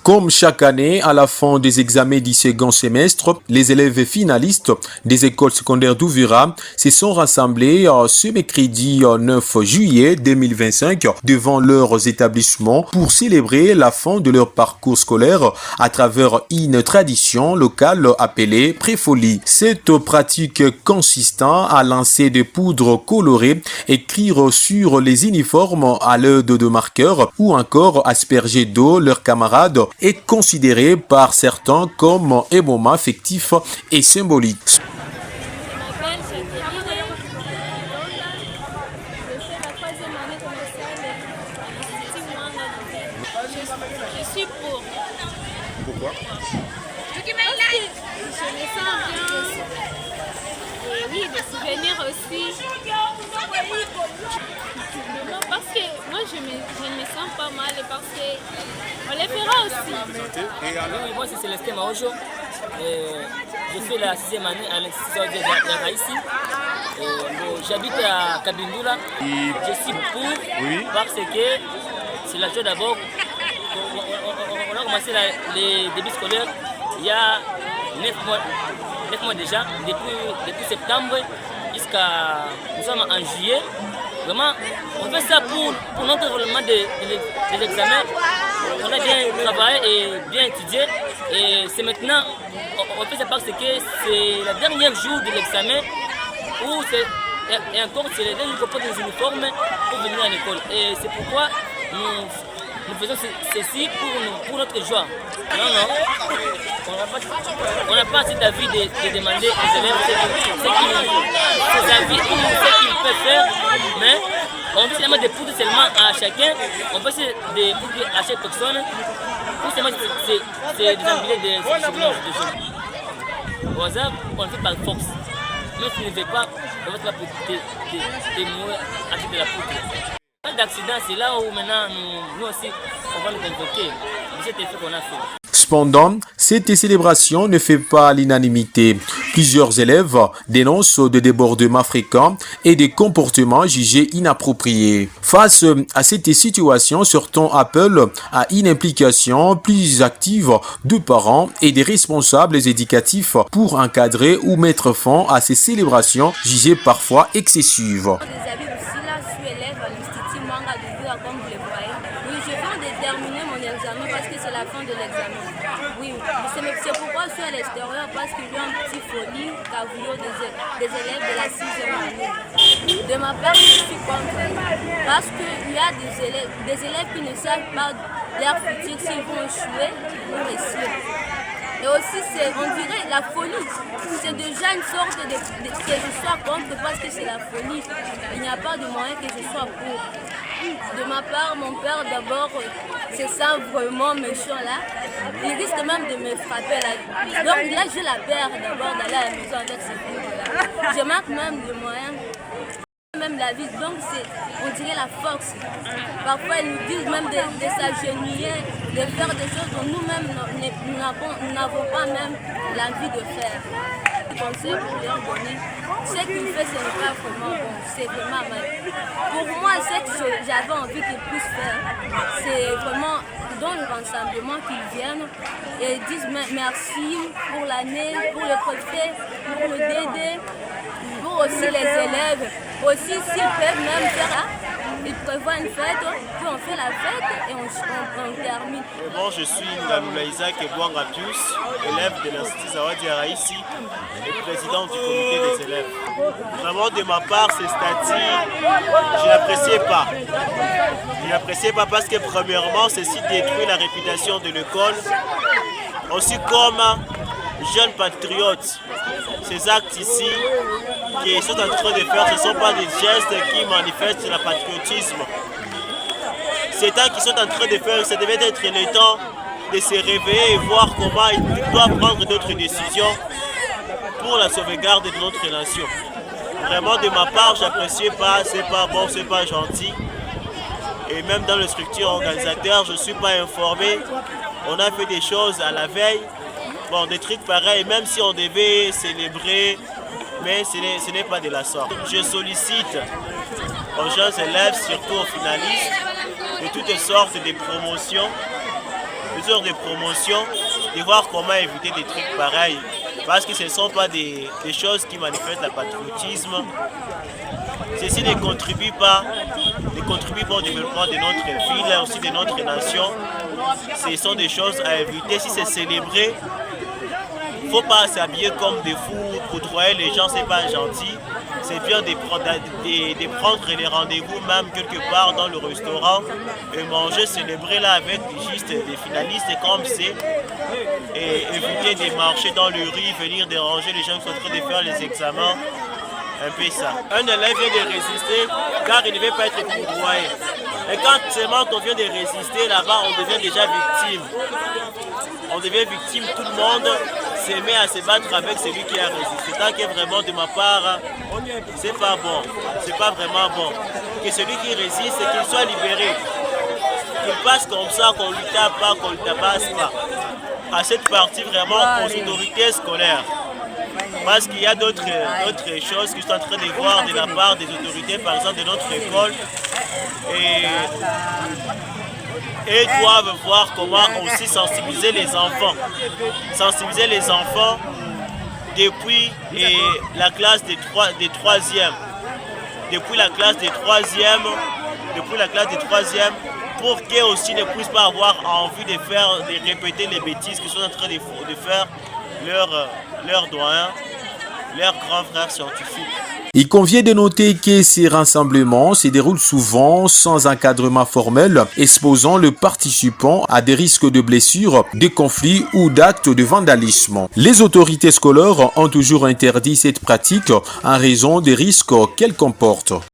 Comme chaque année, à la fin des examens du second semestre, les élèves finalistes des écoles secondaires d'Uvira se sont rassemblés ce mercredi 9 juillet 2025 devant leurs établissements pour célébrer la fin de leur parcours scolaire à travers une tradition locale appelée préfolie. Cette pratique consistant à lancer des poudres colorées, écrire sur les uniformes à l'aide de marqueurs ou encore asperger d'eau leurs camarades est considéré par certains comme un moment affectif et symbolique. Je suis pour. Pourquoi? Je me sens bien. Et oui, des souvenirs aussi. Parce que moi, je me sens pas mal parce qu'on les fera aussi. Et alors? Oui, moi c'est Célestin Maojo. Je fais la 6e année à l'Institut de Raïssi. J'habite à Kabindula. Je suis pour parce que c'est la joie d'abord. On a commencé les débuts scolaires il y a 9 mois déjà, depuis septembre jusqu'à nous sommes en juillet. Vraiment, on fait ça pour notre déroulement des examens. On a bien travaillé et bien étudié. Et c'est maintenant, on fait ça parce que c'est le dernier jour de l'examen où et encore c'est le dernier jour pour les uniformes pour venir à l'école. Et c'est pourquoi nous faisons ceci pour notre joie. Non, on n'a pas cet avis de demander aux élèves ce qu'ils peuvent faire, mais on fait seulement des poudres seulement à chacun, on fait des poudres à chaque personne, pour seulement c'est des embillets de jeunes. Au hasard, on le fait par force. Mais si tu ne le fais pas, on va te mourir à de la poudre. D'accident, c'est là où maintenant nous aussi on va nous convoquer de cet effet qu'on a fait. Cependant, cette célébration ne fait pas l'unanimité. Plusieurs élèves dénoncent des débordements fréquents et des comportements jugés inappropriés. Face à cette situation, certains appellent à une implication plus active de parents et des responsables éducatifs pour encadrer ou mettre fin à ces célébrations jugées parfois excessives. Oui, je viens de terminer mon examen parce que c'est la fin de l'examen. Oui, c'est pourquoi je suis à l'extérieur parce qu'il y a un petit folie cavulo des élèves de la 6e année. De ma part, je suis contre. Parce qu'il y a des élèves qui ne savent pas leur futur s'ils vont échouer ou réussir. Et aussi, on dirait la folie. C'est déjà une sorte que je sois contre parce que c'est la folie. Il n'y a pas de moyen que je sois pour. De ma part, mon père d'abord, c'est ça vraiment méchant là. Il risque même de me frapper là. Donc là, je la perds d'abord d'aller à la maison avec ces filles-là. Je manque même de moyens. Même la vie, donc on dirait la force. Parfois ils nous disent même de s'agenouiller, de faire des choses dont nous-mêmes nous n'avons pas même l'envie de faire. Conseil pour leur donner, ce qu'il fait ce n'est pas vraiment bon, c'est vraiment mal. Pour moi, ce que j'avais envie qu'ils puissent faire, c'est vraiment dans le rassemblement qu'ils viennent et disent merci pour l'année, pour le préfet, pour le DD, pour aussi les élèves. Aussi, s'ils peuvent même faire ça, ils prévoient une fête, puis on fait la fête et on termine. Bon, je suis Ngaloula Isaac Ebouanga Pius, élève de l'Institut Zawadi Araïssi et président du comité des élèves. Vraiment, de ma part, ces statuts, je n'appréciais pas. Je n'appréciais pas parce que, premièrement, ceci détruit la réputation de l'école, aussi comme jeunes patriotes. Ces actes ici qu'ils sont en train de faire, ce ne sont pas des gestes qui manifestent le patriotisme. Ces actes qu'ils sont en train de faire, ça devait être le temps de se réveiller et voir comment ils doivent prendre d'autres décisions pour la sauvegarde de notre nation. Vraiment, de ma part, j'appréciais pas, c'est pas bon, c'est pas gentil. Et même dans les structures organisateurs, je ne suis pas informé. On a fait des choses à la veille. Bon, des trucs pareils, même si on devait célébrer, mais ce n'est pas de la sorte. Je sollicite aux jeunes élèves, surtout aux finalistes, de toutes sortes de promotions mesures de promotion, de voir comment éviter des trucs pareils. Parce que ce ne sont pas des choses qui manifestent le patriotisme. Ceci ne contribue pas au développement de notre ville, aussi de notre nation. Ce sont des choses à éviter. Si c'est célébré, il ne faut pas s'habiller comme des fous, courtoyer les gens, c'est pas gentil. C'est bien de prendre les rendez-vous même quelque part dans le restaurant et manger, célébrer là avec juste des finalistes comme c'est. Et éviter de marcher dans le riz, venir déranger les gens qui sont en train de faire les examens. Un peu ça. Un élève vient de résister car il ne veut pas être courtoyé. Et quand seulement on vient de résister là-bas, on devient déjà victime. On devient victime, tout le monde se met à se battre avec celui qui a résisté. Tant que vraiment de ma part, c'est pas bon. C'est pas vraiment bon. Que celui qui résiste, qu'il soit libéré. Qu'il passe comme ça, qu'on ne lui tape pas, qu'on ne le tabasse pas. À cette partie vraiment aux autorités scolaires. Parce qu'il y a d'autres choses que je suis en train de voir de la part des autorités, par exemple de notre école. Et doivent voir comment aussi sensibiliser les enfants. Sensibiliser les enfants depuis la classe des troisièmes. Depuis la classe des troisièmes, pour qu'ils aussi ne puissent pas avoir envie de répéter les bêtises qu'ils sont en train de faire leurs doyens, leurs grands frères scientifiques. Il convient de noter que ces rassemblements se déroulent souvent sans encadrement formel, exposant le participant à des risques de blessures, de conflits ou d'actes de vandalisme. Les autorités scolaires ont toujours interdit cette pratique en raison des risques qu'elle comporte.